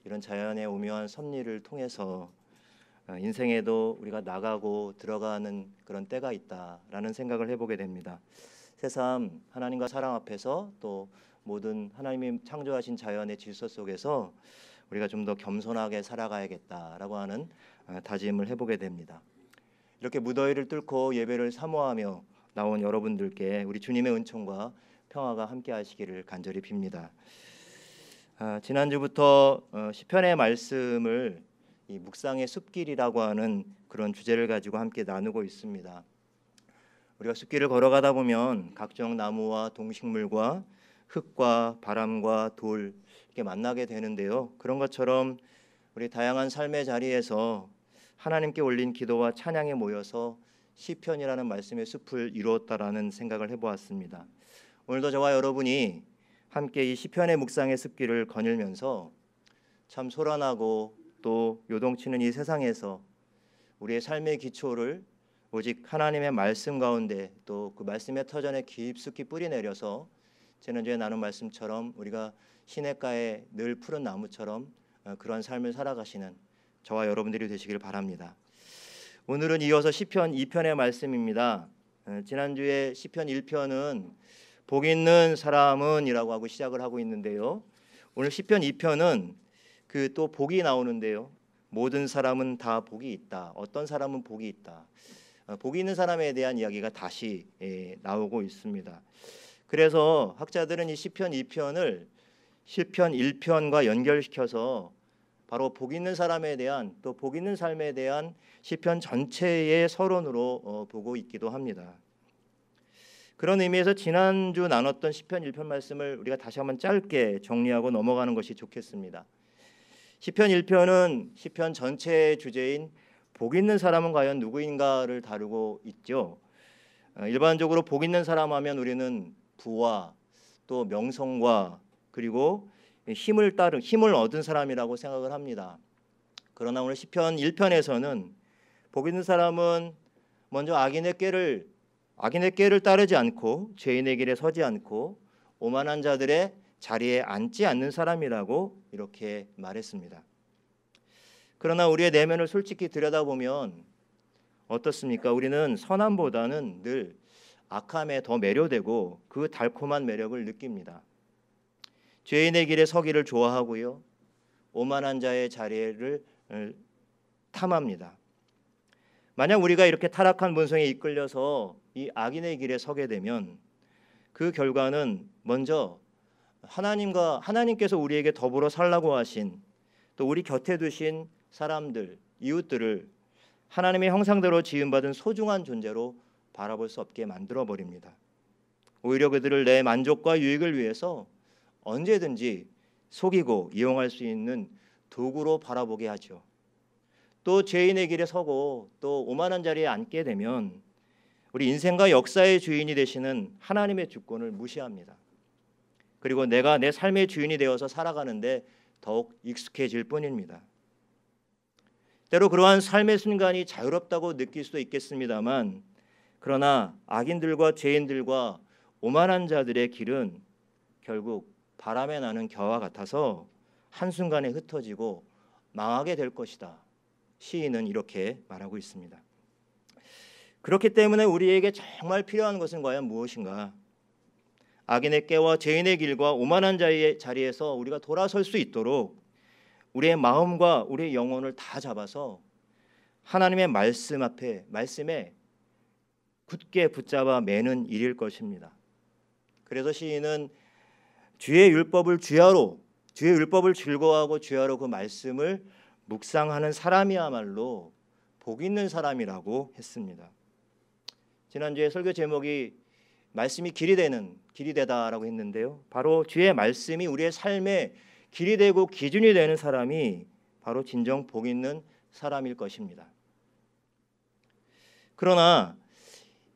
이런 자연의 오묘한 섭리를 통해서 인생에도 우리가 나가고 들어가는 그런 때가 있다라는 생각을 해보게 됩니다. 새삼 하나님과 사랑 앞에서 또 모든 하나님이 창조하신 자연의 질서 속에서 우리가 좀 더 겸손하게 살아가야겠다라고 하는 다짐을 해보게 됩니다. 이렇게 무더위를 뚫고 예배를 사모하며 나온 여러분들께 우리 주님의 은총과 평화가 함께 하시기를 간절히 빕니다. 지난주부터 시편의 말씀을 이 묵상의 숲길이라고 하는 그런 주제를 가지고 함께 나누고 있습니다. 우리가 숲길을 걸어가다 보면 각종 나무와 동식물과 흙과 바람과 돌 이렇게 만나게 되는데요. 그런 것처럼 우리 다양한 삶의 자리에서 하나님께 올린 기도와 찬양에 모여서 시편이라는 말씀의 숲을 이루었다라는 생각을 해보았습니다. 오늘도 저와 여러분이 함께 이 시편의 묵상의 숲길을 거닐면서 참 소란하고 또 요동치는 이 세상에서 우리의 삶의 기초를 오직 하나님의 말씀 가운데 또 그 말씀의 터전에 깊숙이 뿌리 내려서 지난주에 나눈 말씀처럼 우리가 시냇가에 늘 푸른 나무처럼 그런 삶을 살아가시는 저와 여러분들이 되시길 바랍니다. 오늘은 이어서 시편 2편의 말씀입니다. 지난주에 시편 1편은 복 있는 사람은 이라고 하고 시작을 하고 있는데요. 오늘 시편 2편은 그 또 복이 나오는데요. 모든 사람은 다 복이 있다. 어떤 사람은 복이 있다. 복이 있는 사람에 대한 이야기가 다시 나오고 있습니다. 그래서 학자들은 이 시편 2편을 시편 1편과 연결시켜서 바로 복 있는 사람에 대한 또 복 있는 삶에 대한 시편 전체의 서론으로 보고 있기도 합니다. 그런 의미에서 지난주 나눴던 시편 1편 말씀을 우리가 다시 한번 짧게 정리하고 넘어가는 것이 좋겠습니다. 시편 1편은 시편 전체의 주제인 복 있는 사람은 과연 누구인가를 다루고 있죠. 일반적으로 복 있는 사람 하면 우리는 부와 또 명성과 그리고 힘을 얻은 사람이라고 생각을 합니다. 그러나 오늘 시편 1편에서는 복 있는 사람은 먼저 악인의 꾀를 따르지 않고 죄인의 길에 서지 않고 오만한 자들의 자리에 앉지 않는 사람이라고 이렇게 말했습니다. 그러나 우리의 내면을 솔직히 들여다보면 어떻습니까? 우리는 선함보다는 늘 악함에 더 매료되고 그 달콤한 매력을 느낍니다. 죄인의 길에 서기를 좋아하고요. 오만한 자의 자리를 탐합니다. 만약 우리가 이렇게 타락한 본성에 이끌려서 이 악인의 길에 서게 되면 그 결과는 먼저 하나님께서 우리에게 더불어 살라고 하신 또 우리 곁에 두신 사람들, 이웃들을 하나님의 형상대로 지음받은 소중한 존재로 바라볼 수 없게 만들어버립니다. 오히려 그들을 내 만족과 유익을 위해서 언제든지 속이고 이용할 수 있는 도구로 바라보게 하죠. 또 죄인의 길에 서고 또 오만한 자리에 앉게 되면 우리 인생과 역사의 주인이 되시는 하나님의 주권을 무시합니다. 그리고 내가 내 삶의 주인이 되어서 살아가는데 더욱 익숙해질 뿐입니다. 때로 그러한 삶의 순간이 자유롭다고 느낄 수도 있겠습니다만 그러나 악인들과 죄인들과 오만한 자들의 길은 결국 바람에 나는 겨와 같아서 한순간에 흩어지고 망하게 될 것이다. 시인은 이렇게 말하고 있습니다. 그렇기 때문에 우리에게 정말 필요한 것은 과연 무엇인가? 악인의 꾀와 죄인의 길과 오만한 자의 자리에서 우리가 돌아설 수 있도록 우리의 마음과 우리의 영혼을 다 잡아서 하나님의 말씀에 굳게 붙잡아 매는 일일 것입니다. 그래서 시인은 주의 율법을 즐거워하고 주야로 그 말씀을 묵상하는 사람이야말로 복 있는 사람이라고 했습니다. 지난주에 설교 제목이 말씀이 길이 되다라고 했는데요. 바로 주의 말씀이 우리의 삶의 길이 되고 기준이 되는 사람이 바로 진정 복 있는 사람일 것입니다. 그러나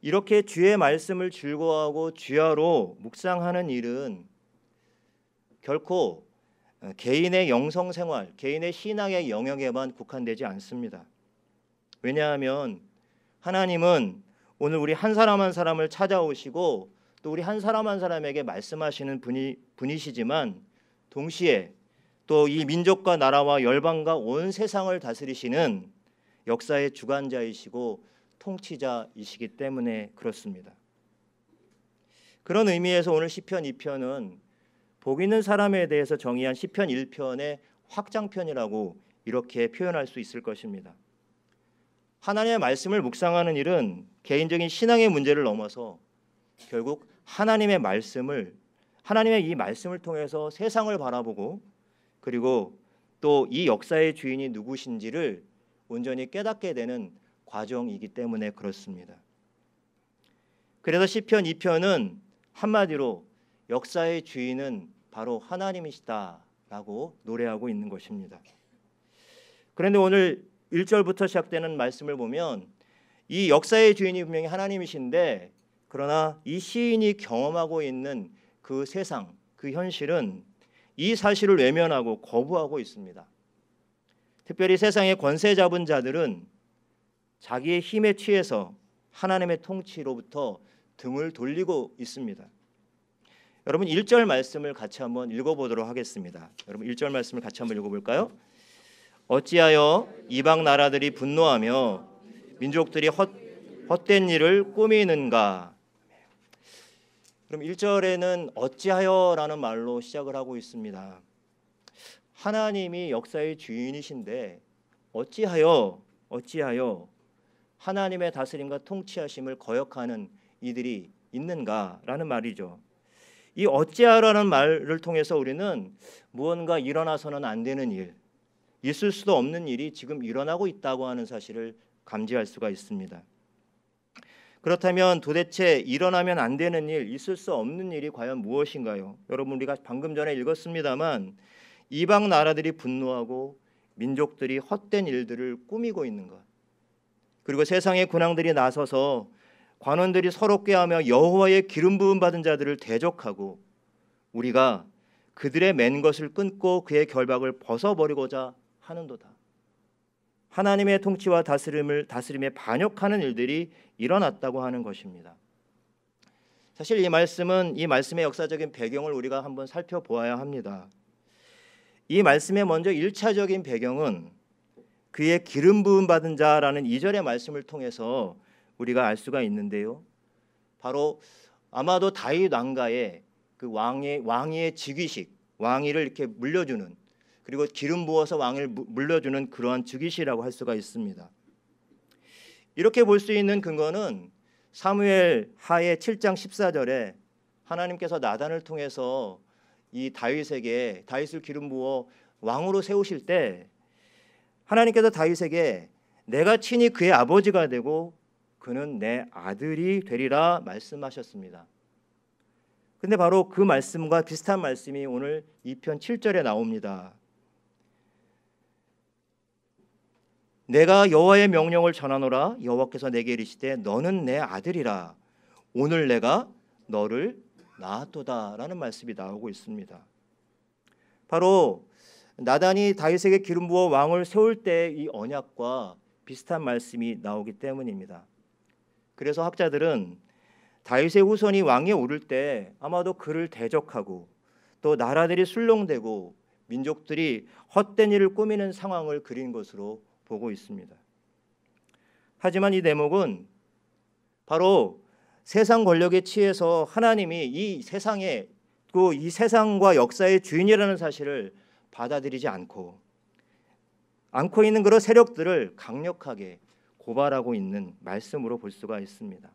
이렇게 주의 말씀을 즐거워하고 주야로 묵상하는 일은 결코 개인의 영성생활, 개인의 신앙의 영역에만 국한되지 않습니다. 왜냐하면 하나님은 오늘 우리 한 사람 한 사람을 찾아오시고 또 우리 한 사람 한 사람에게 말씀하시는 분이시지만 동시에 또 이 민족과 나라와 열방과 온 세상을 다스리시는 역사의 주관자이시고 통치자이시기 때문에 그렇습니다. 그런 의미에서 오늘 시편 2편은 복 있는 사람에 대해서 정의한 시편 1편의 확장편이라고 이렇게 표현할 수 있을 것입니다. 하나님의 말씀을 묵상하는 일은 개인적인 신앙의 문제를 넘어서 결국 하나님의 이 말씀을 통해서 세상을 바라보고 그리고 또 이 역사의 주인이 누구신지를 온전히 깨닫게 되는 과정이기 때문에 그렇습니다. 그래서 시편 2편은 한마디로 역사의 주인은 바로 하나님이시다라고 노래하고 있는 것입니다. 그런데 오늘 1절부터 시작되는 말씀을 보면 이 역사의 주인이 분명히 하나님이신데 그러나 이 시인이 경험하고 있는 그 세상, 그 현실은 이 사실을 외면하고 거부하고 있습니다. 특별히 세상의 권세 잡은 자들은 자기의 힘에 취해서 하나님의 통치로부터 등을 돌리고 있습니다. 여러분 1절 말씀을 같이 한번 읽어보도록 하겠습니다. 여러분 1절 말씀을 같이 한번 읽어볼까요? 어찌하여 이방 나라들이 분노하며 민족들이 헛된 일을 꾸미는가. 그럼 1절에는 어찌하여라는 말로 시작을 하고 있습니다. 하나님이 역사의 주인이신데 어찌하여 하나님의 다스림과 통치하심을 거역하는 이들이 있는가라는 말이죠. 이 어찌하여라는 말을 통해서 우리는 무언가 일어나서는 안 되는 일, 있을 수도 없는 일이 지금 일어나고 있다고 하는 사실을 감지할 수가 있습니다. 그렇다면 도대체 일어나면 안 되는 일, 있을 수 없는 일이 과연 무엇인가요? 여러분 우리가 방금 전에 읽었습니다만 이방 나라들이 분노하고 민족들이 헛된 일들을 꾸미고 있는 것, 그리고 세상의 군왕들이 나서서 관원들이 서로 꾀하며 여호와의 기름 부음 받은 자들을 대적하고 우리가 그들의 맨 것을 끊고 그의 결박을 벗어버리고자 하는도다. 하나님의 통치와 다스림에 반역하는 일들이 일어났다고 하는 것입니다. 사실 이 말씀의 역사적인 배경을 우리가 한번 살펴보아야 합니다. 이 말씀의 먼저 1차적인 배경은 그의 기름 부음 받은 자라는 2절의 말씀을 통해서 우리가 알 수가 있는데요. 바로 아마도 다윗 왕가의 그 왕위의 즉위식, 왕위를 이렇게 물려주는, 그리고 기름 부어서 왕을 물려주는 그러한 즉위시라고 할 수가 있습니다. 이렇게 볼 수 있는 근거는 사무엘 하의 7장 14절에 하나님께서 나단을 통해서 이 다윗을 기름 부어 왕으로 세우실 때 하나님께서 다윗에게 내가 친히 그의 아버지가 되고 그는 내 아들이 되리라 말씀하셨습니다. 근데 바로 그 말씀과 비슷한 말씀이 오늘 2편 7절에 나옵니다. 내가 여호와의 명령을 전하노라. 여호와께서 내게 이르시되 너는 내 아들이라. 오늘 내가 너를 낳았도다라는 말씀이 나오고 있습니다. 바로 나단이 다윗에게 기름 부어 왕을 세울 때 이 언약과 비슷한 말씀이 나오기 때문입니다. 그래서 학자들은 다윗의 후손이 왕위에 오를 때 아마도 그를 대적하고 또 나라들이 술렁대고 민족들이 헛된 일을 꾸미는 상황을 그린 것으로 보고 있습니다. 하지만 이 대목은 바로 세상 권력에 취해서 하나님이 이 세상과 역사의 주인이라는 사실을 받아들이지 않고 있는 그런 세력들을 강력하게 고발하고 있는 말씀으로 볼 수가 있습니다.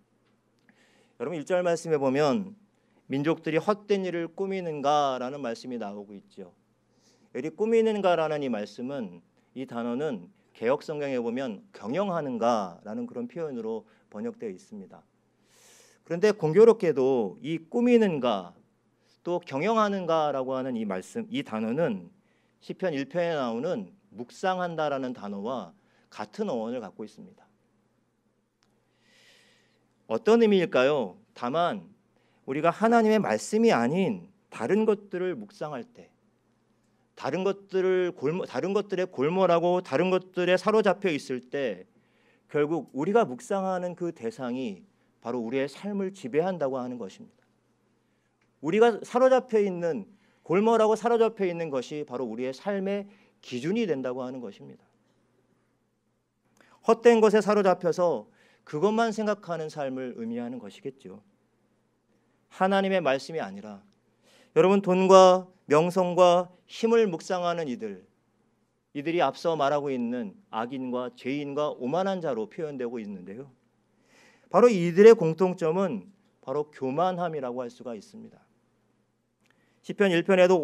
여러분 1절 말씀에 보면 민족들이 헛된 일을 꾸미는가라는 말씀이 나오고 있죠. 여기 꾸미는가라는 이 단어는 개역 성경에 보면 경영하는가라는 그런 표현으로 번역되어 있습니다. 그런데 공교롭게도 이 꾸미는가 또 경영하는가라고 하는 이 단어는 시편 1편에 나오는 묵상한다라는 단어와 같은 어원을 갖고 있습니다. 어떤 의미일까요? 다만 우리가 하나님의 말씀이 아닌 다른 것들을 묵상할 때, 다른 것들의 골몰하고 다른 것들에 사로잡혀 있을 때 결국 우리가 묵상하는 그 대상이 바로 우리의 삶을 지배한다고 하는 것입니다. 우리가 사로잡혀 있는 골몰하고 사로잡혀 있는 것이 바로 우리의 삶의 기준이 된다고 하는 것입니다. 헛된 것에 사로잡혀서 그것만 생각하는 삶을 의미하는 것이겠죠. 하나님의 말씀이 아니라 여러분, 돈과 명성과 힘을 묵상하는 이들이 앞서 말하고 있는 악인과 죄인과 오만한 자로 표현되고 있는데요. 바로 이들의 공통점은 바로 교만함이라고 할 수가 있습니다. 시편 1편에도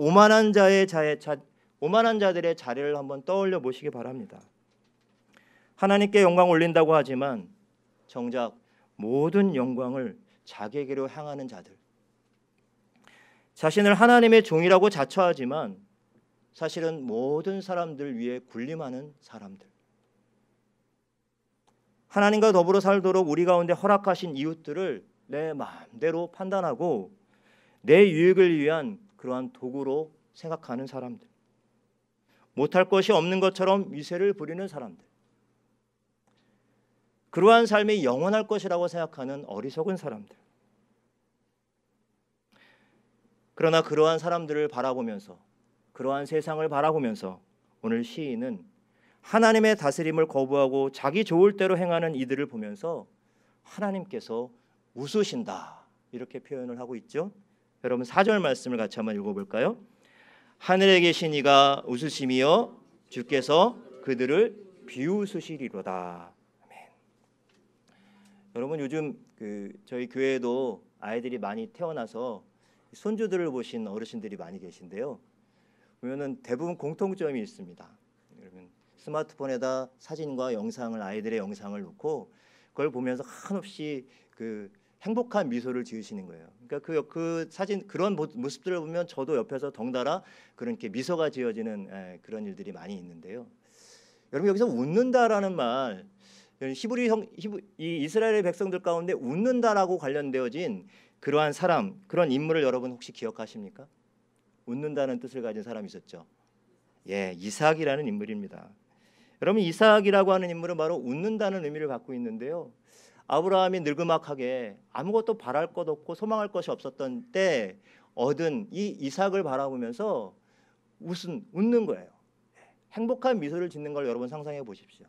오만한 자들의 자리를 한번 떠올려 보시기 바랍니다. 하나님께 영광 올린다고 하지만 정작 모든 영광을 자기에게로 향하는 자들, 자신을 하나님의 종이라고 자처하지만 사실은 모든 사람들 위에 군림하는 사람들, 하나님과 더불어 살도록 우리 가운데 허락하신 이웃들을 내 마음대로 판단하고 내 유익을 위한 그러한 도구로 생각하는 사람들, 못할 것이 없는 것처럼 위세를 부리는 사람들, 그러한 삶이 영원할 것이라고 생각하는 어리석은 사람들. 그러나 그러한 사람들을 바라보면서, 그러한 세상을 바라보면서 오늘 시인은 하나님의 다스림을 거부하고 자기 좋을 대로 행하는 이들을 보면서 하나님께서 웃으신다, 이렇게 표현을 하고 있죠. 여러분 4절 말씀을 같이 한번 읽어볼까요? 하늘에 계신 이가 웃으심이여 주께서 그들을 비웃으시리로다. 아멘. 여러분, 요즘 저희 교회에도 아이들이 많이 태어나서 손주들을 보신 어르신들이 많이 계신데요. 보면은 대부분 공통점이 있습니다. 그러면 스마트폰에다 사진과 영상을, 아이들의 영상을 놓고 그걸 보면서 한없이 행복한 미소를 지으시는 거예요. 그러니까 그 사진, 그런 모습들을 보면 저도 옆에서 덩달아 그렇게 미소가 지어지는 그런 일들이 많이 있는데요. 여러분, 여기서 웃는다라는 말, 이 이스라엘의 백성들 가운데 웃는다라고 관련되어진 그러한 사람, 그런 인물을 여러분 혹시 기억하십니까? 웃는다는 뜻을 가진 사람이 있었죠. 예, 이삭이라는 인물입니다. 여러분, 이삭이라고 하는 인물은 바로 웃는다는 의미를 갖고 있는데요. 아브라함이 늙음막하게 아무것도 바랄 것 없고 소망할 것이 없었던 때 얻은 이 이삭을 바라보면서 웃는 거예요. 행복한 미소를 짓는 걸 여러분 상상해 보십시오.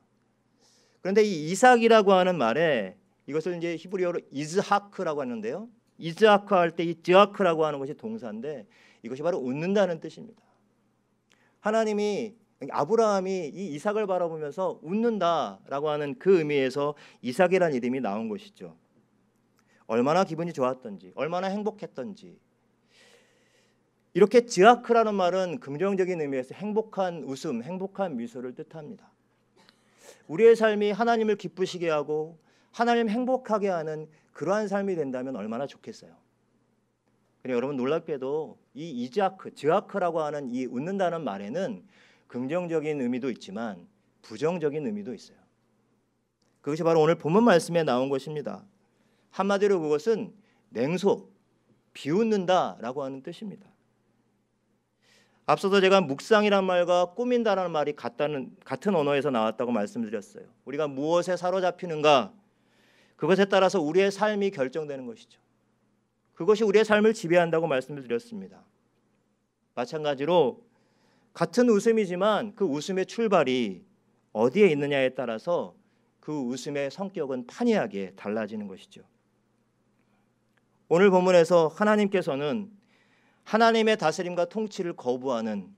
그런데 이 이삭이라고 하는 말에, 이것을 이제 히브리어로 이즈하크라고 하는데요. 이즈하크 할 때 이 즈하크라고 하는 것이 동사인데 이것이 바로 웃는다는 뜻입니다. 아브라함이 이 이삭을 바라보면서 웃는다라고 하는 그 의미에서 이삭이라는 이름이 나온 것이죠. 얼마나 기분이 좋았던지, 얼마나 행복했던지. 이렇게 즈하크라는 말은 긍정적인 의미에서 행복한 웃음, 행복한 미소를 뜻합니다. 우리의 삶이 하나님을 기쁘시게 하고 하나님 행복하게 하는 그러한 삶이 된다면 얼마나 좋겠어요. 그리고 여러분, 놀랍게도 이 즈하크라고 하는 이 웃는다는 말에는 긍정적인 의미도 있지만 부정적인 의미도 있어요. 그것이 바로 오늘 본문 말씀에 나온 것입니다. 한마디로 그것은 냉소, 비웃는다라고 하는 뜻입니다. 앞서서 제가 묵상이란 말과 꾸민다라는 말이 같은 언어에서 나왔다고 말씀드렸어요. 우리가 무엇에 사로잡히는가, 그것에 따라서 우리의 삶이 결정되는 것이죠. 그것이 우리의 삶을 지배한다고 말씀을 드렸습니다. 마찬가지로 같은 웃음이지만 그 웃음의 출발이 어디에 있느냐에 따라서 그 웃음의 성격은 판이하게 달라지는 것이죠. 오늘 본문에서 하나님께서는 하나님의 다스림과 통치를 거부하는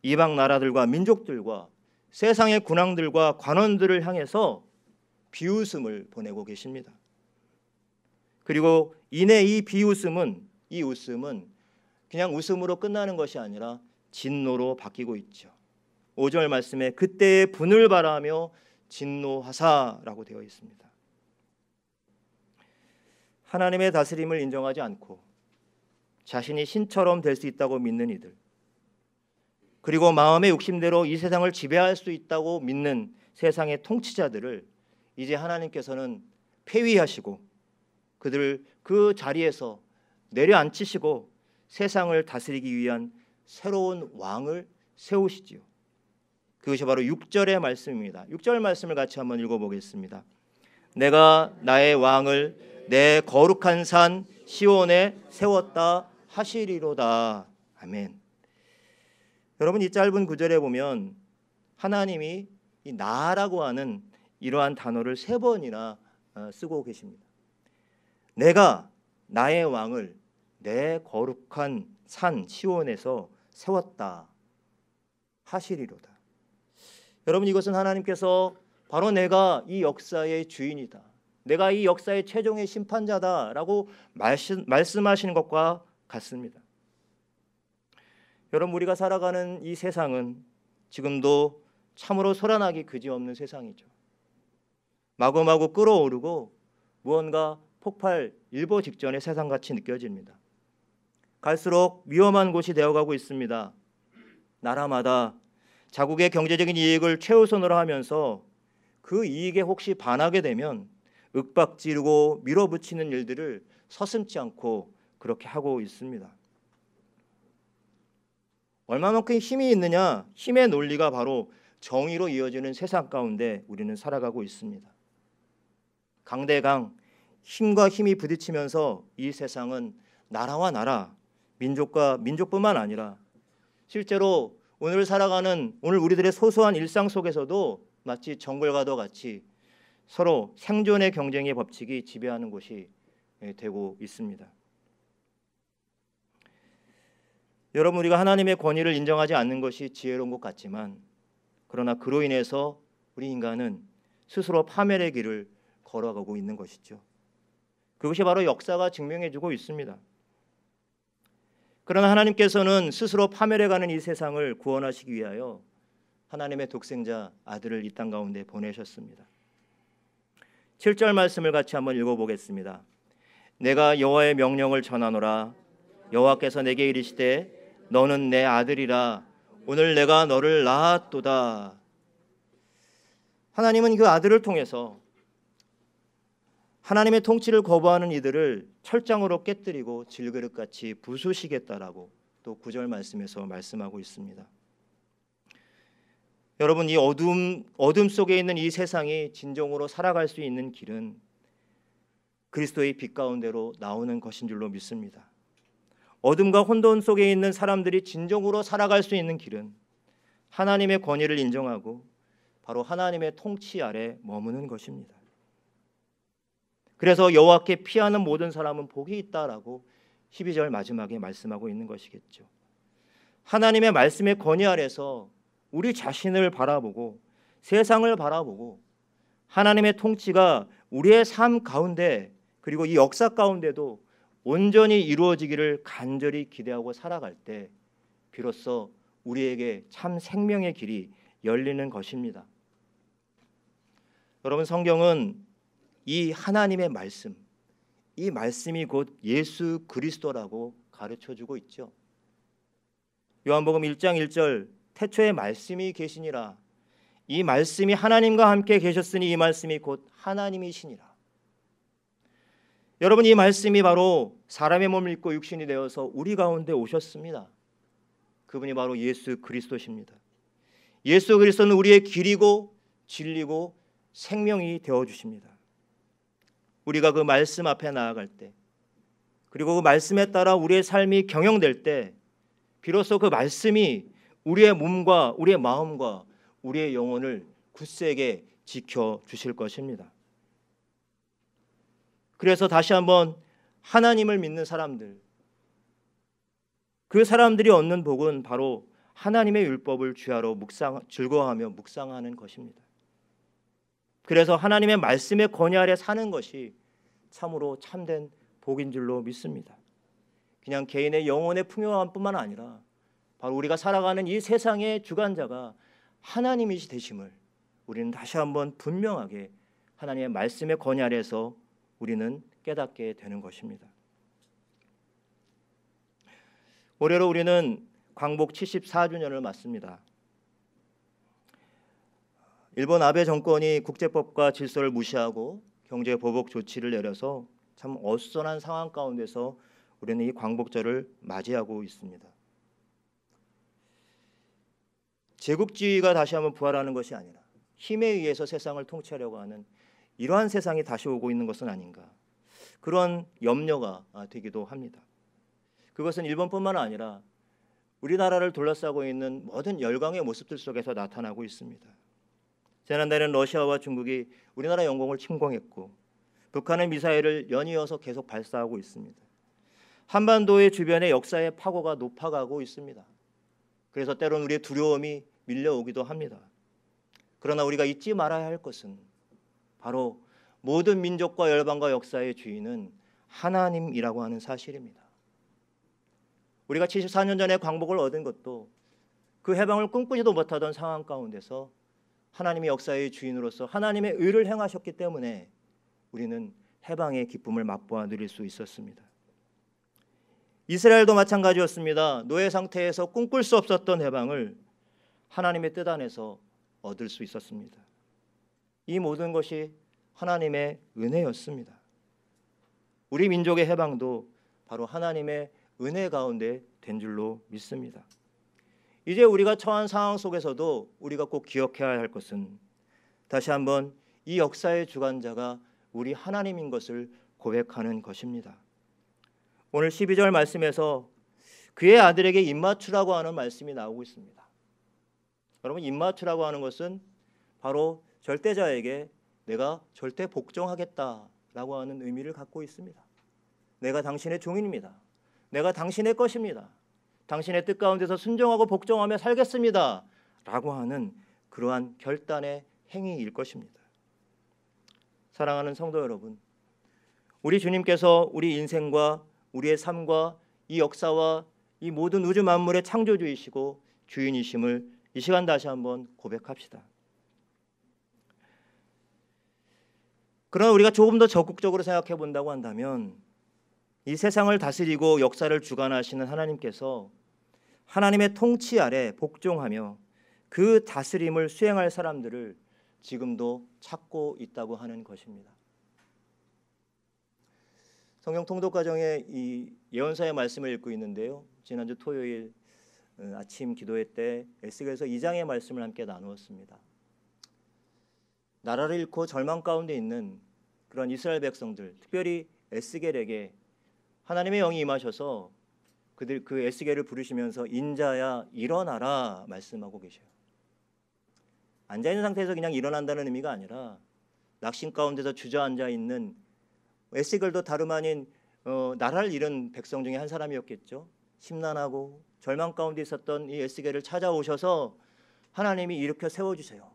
이방 나라들과 민족들과 세상의 군왕들과 관원들을 향해서 비웃음을 보내고 계십니다. 그리고 이내 이 웃음은 그냥 웃음으로 끝나는 것이 아니라 진노로 바뀌고 있죠. 5절 말씀에 그때의 분을 바라며 진노하사라고 되어 있습니다. 하나님의 다스림을 인정하지 않고 자신이 신처럼 될 수 있다고 믿는 이들, 그리고 마음의 욕심대로 이 세상을 지배할 수 있다고 믿는 세상의 통치자들을 이제 하나님께서는 폐위하시고 그들을 그 자리에서 내려앉히시고 세상을 다스리기 위한 새로운 왕을 세우시지요. 그것이 바로 6절의 말씀입니다. 6절 말씀을 같이 한번 읽어보겠습니다. 내가 나의 왕을 내 거룩한 산 시온에 세웠다 하시리로다. 아멘. 여러분, 이 짧은 구절에 보면 하나님이 이 나라고 하는 이러한 단어를 3번이나 쓰고 계십니다. 내가 나의 왕을 내 거룩한 산 시온에서 세웠다 하시리로다. 여러분, 이것은 하나님께서 바로 내가 이 역사의 주인이다, 내가 이 역사의 최종의 심판자다라고 말씀하시는 것과 같습니다. 여러분, 우리가 살아가는 이 세상은 지금도 참으로 소란하기 그지없는 세상이죠. 마구마구 끓어오르고 무언가 폭발 일보 직전의 세상같이 느껴집니다. 갈수록 위험한 곳이 되어가고 있습니다. 나라마다 자국의 경제적인 이익을 최우선으로 하면서 그 이익에 혹시 반하게 되면 윽박지르고 밀어붙이는 일들을 서슴지 않고 그렇게 하고 있습니다. 얼마만큼 힘이 있느냐, 힘의 논리가 바로 정의로 이어지는 세상 가운데 우리는 살아가고 있습니다. 강대강, 힘과 힘이 부딪히면서 이 세상은 나라와 나라, 민족과 민족뿐만 아니라 실제로 오늘 살아가는 오늘 우리들의 소소한 일상 속에서도 마치 정글과도 같이 서로 생존의 경쟁의 법칙이 지배하는 곳이 되고 있습니다. 여러분, 우리가 하나님의 권위를 인정하지 않는 것이 지혜로운 것 같지만, 그러나 그로 인해서 우리 인간은 스스로 파멸의 길을 걸어가고 있는 것이죠. 그것이 바로 역사가 증명해주고 있습니다. 그러나 하나님께서는 스스로 파멸해가는 이 세상을 구원하시기 위하여 하나님의 독생자 아들을 이 땅 가운데 보내셨습니다. 7절 말씀을 같이 한번 읽어보겠습니다. 내가 여호와의 명령을 전하노라. 여호와께서 내게 이르시되 너는 내 아들이라. 오늘 내가 너를 낳았도다. 하나님은 그 아들을 통해서 하나님의 통치를 거부하는 이들을 철장으로 깨뜨리고 질그릇같이 부수시겠다라고 또 9절 말씀에서 말씀하고 있습니다. 여러분, 이 어둠 속에 있는 이 세상이 진정으로 살아갈 수 있는 길은 그리스도의 빛 가운데로 나오는 것인 줄로 믿습니다. 어둠과 혼돈 속에 있는 사람들이 진정으로 살아갈 수 있는 길은 하나님의 권위를 인정하고 바로 하나님의 통치 아래 머무는 것입니다. 그래서 여호와께 피하는 모든 사람은 복이 있다라고 12절 마지막에 말씀하고 있는 것이겠죠. 하나님의 말씀의 권위 아래서 우리 자신을 바라보고 세상을 바라보고 하나님의 통치가 우리의 삶 가운데 그리고 이 역사 가운데도 온전히 이루어지기를 간절히 기대하고 살아갈 때 비로소 우리에게 참 생명의 길이 열리는 것입니다. 여러분, 성경은 이 하나님의 말씀, 이 말씀이 곧 예수 그리스도라고 가르쳐주고 있죠. 요한복음 1장 1절 태초에 말씀이 계시니라. 이 말씀이 하나님과 함께 계셨으니 이 말씀이 곧 하나님이시니라. 여러분, 이 말씀이 바로 사람의 몸을 입고 육신이 되어서 우리 가운데 오셨습니다. 그분이 바로 예수 그리스도십니다. 예수 그리스도는 우리의 길이고 진리고 생명이 되어주십니다. 우리가 그 말씀 앞에 나아갈 때 그리고 그 말씀에 따라 우리의 삶이 경영될 때 비로소 그 말씀이 우리의 몸과 우리의 마음과 우리의 영혼을 굳세게 지켜주실 것입니다. 그래서 다시 한번 하나님을 믿는 사람들, 그 사람들이 얻는 복은 바로 하나님의 율법을 주야로 즐거워하며 묵상하는 것입니다. 그래서 하나님의 말씀의 권위 아래 사는 것이 참으로 참된 복인 줄로 믿습니다. 그냥 개인의 영혼의 풍요함뿐만 아니라 바로 우리가 살아가는 이 세상의 주관자가 하나님이시 되심을 우리는 다시 한번 분명하게 하나님의 말씀의 권위 아래서 우리는 깨닫게 되는 것입니다. 올해로 우리는 광복 74주년을 맞습니다. 일본 아베 정권이 국제법과 질서를 무시하고 경제 보복 조치를 내려서 참 어수선한 상황 가운데서 우리는 이 광복절을 맞이하고 있습니다. 제국주의가 다시 한번 부활하는 것이 아니라 힘에 의해서 세상을 통치하려고 하는 이러한 세상이 다시 오고 있는 것은 아닌가, 그런 염려가 되기도 합니다. 그것은 일본뿐만 아니라 우리나라를 둘러싸고 있는 모든 열강의 모습들 속에서 나타나고 있습니다. 지난달에는 러시아와 중국이 우리나라 영공을 침공했고 북한은 미사일을 연이어서 계속 발사하고 있습니다. 한반도의 주변의 역사의 파고가 높아가고 있습니다. 그래서 때로는 우리의 두려움이 밀려오기도 합니다. 그러나 우리가 잊지 말아야 할 것은 바로 모든 민족과 열방과 역사의 주인은 하나님이라고 하는 사실입니다. 우리가 74년 전에 광복을 얻은 것도 그 해방을 꿈꾸지도 못하던 상황 가운데서 하나님의 역사의 주인으로서 하나님의 의를 행하셨기 때문에 우리는 해방의 기쁨을 맛보아 누릴 수 있었습니다. 이스라엘도 마찬가지였습니다. 노예 상태에서 꿈꿀 수 없었던 해방을 하나님의 뜻 안에서 얻을 수 있었습니다. 이 모든 것이 하나님의 은혜였습니다. 우리 민족의 해방도 바로 하나님의 은혜 가운데 된 줄로 믿습니다. 이제 우리가 처한 상황 속에서도 우리가 꼭 기억해야 할 것은 다시 한번 이 역사의 주관자가 우리 하나님인 것을 고백하는 것입니다. 오늘 12절 말씀에서 그의 아들에게 입맞추라고 하는 말씀이 나오고 있습니다. 여러분, 입맞추라고 하는 것은 바로 절대자에게 내가 절대 복종하겠다라고 하는 의미를 갖고 있습니다. 내가 당신의 종입니다. 내가 당신의 것입니다. 당신의 뜻 가운데서 순종하고 복종하며 살겠습니다. 라고 하는 그러한 결단의 행위일 것입니다. 사랑하는 성도 여러분, 우리 주님께서 우리 인생과 우리의 삶과 이 역사와 이 모든 우주 만물의 창조주이시고 주인이심을 이 시간 다시 한번 고백합시다. 그러나 우리가 조금 더 적극적으로 생각해 본다고 한다면 이 세상을 다스리고 역사를 주관하시는 하나님께서 하나님의 통치 아래 복종하며 그 다스림을 수행할 사람들을 지금도 찾고 있다고 하는 것입니다. 성경 통독 과정에 이 예언서의 말씀을 읽고 있는데요. 지난주 토요일 아침 기도회 때 에스겔서 2장의 말씀을 함께 나누었습니다. 나라를 잃고 절망 가운데 있는 그런 이스라엘 백성들, 특별히 에스겔에게 하나님의 영이 임하셔서 그들 그 에스겔을 부르시면서 인자야 일어나라 말씀하고 계셔요. 앉아 있는 상태에서 그냥 일어난다는 의미가 아니라 낙심 가운데서 주저앉아 있는 에스겔도 다름 아닌 나라를 잃은 백성 중에 한 사람이었겠죠. 심란하고 절망 가운데 있었던 이 에스겔을 찾아오셔서 하나님이 일으켜 세워주세요.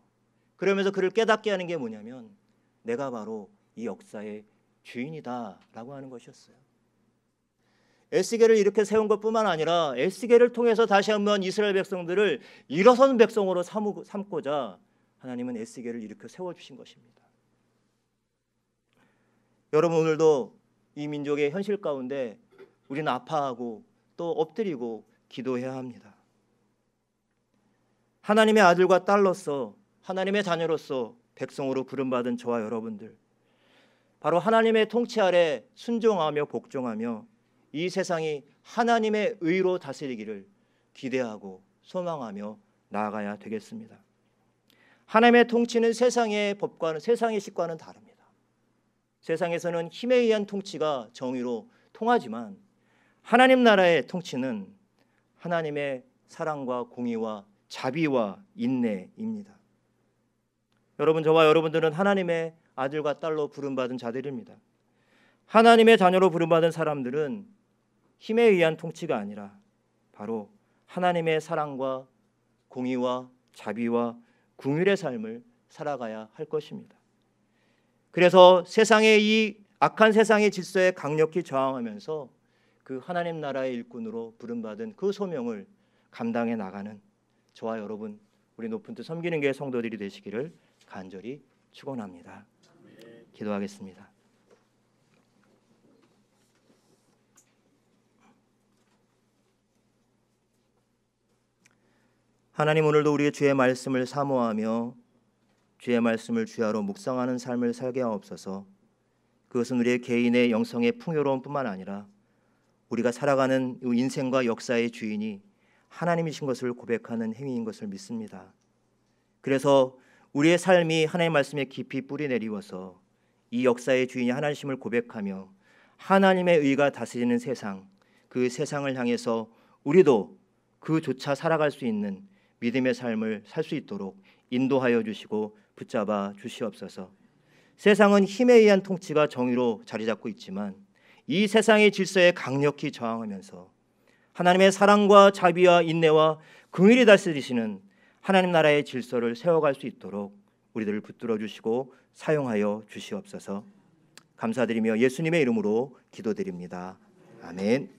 그러면서 그를 깨닫게 하는 게 뭐냐면 내가 바로 이 역사의 주인이다라고 하는 것이었어요. 에스겔을 이렇게 세운 것뿐만 아니라 에스겔을 통해서 다시 한번 이스라엘 백성들을 일어서는 백성으로 삼고자 하나님은 에스겔을 일으켜 세워주신 것입니다. 여러분, 오늘도 이 민족의 현실 가운데 우리는 아파하고 또 엎드리고 기도해야 합니다. 하나님의 아들과 딸로서 하나님의 자녀로서 백성으로 부름받은 저와 여러분들, 바로 하나님의 통치 아래 순종하며 복종하며 이 세상이 하나님의 의로 다스리기를 기대하고 소망하며 나아가야 되겠습니다. 하나님의 통치는 세상의 법과는 세상의 식과는 다릅니다. 세상에서는 힘에 의한 통치가 정의로 통하지만 하나님 나라의 통치는 하나님의 사랑과 공의와 자비와 인내입니다. 여러분, 저와 여러분들은 하나님의 아들과 딸로 부름받은 자들입니다. 하나님의 자녀로 부름받은 사람들은 힘에 의한 통치가 아니라 바로 하나님의 사랑과 공의와 자비와 긍휼의 삶을 살아가야 할 것입니다. 그래서 세상의 이 악한 세상의 질서에 강력히 저항하면서 그 하나님 나라의 일꾼으로 부름받은 그 소명을 감당해 나가는 저와 여러분, 우리 높은 뜻 섬기는 교회 성도들이 되시기를 간절히 축원합니다. 기도하겠습니다. 하나님, 오늘도 우리의 주의 말씀을 사모하며 주의 말씀을 주야로 묵상하는 삶을 살게 하옵소서. 그것은 우리의 개인의 영성의 풍요로움뿐만 아니라 우리가 살아가는 인생과 역사의 주인이 하나님이신 것을 고백하는 행위인 것을 믿습니다. 그래서 우리의 삶이 하나님의 말씀에 깊이 뿌리 내리워서 이 역사의 주인이 하나님심을 고백하며 하나님의 의가 다스리는 세상, 그 세상을 향해서 우리도 그조차 살아갈 수 있는 믿음의 삶을 살 수 있도록 인도하여 주시고 붙잡아 주시옵소서. 세상은 힘에 의한 통치가 정의로 자리 잡고 있지만 이 세상의 질서에 강력히 저항하면서 하나님의 사랑과 자비와 인내와 긍휼이 다스리시는 하나님 나라의 질서를 세워갈 수 있도록 우리들을 붙들어 주시고 사용하여 주시옵소서. 감사드리며 예수님의 이름으로 기도드립니다. 아멘.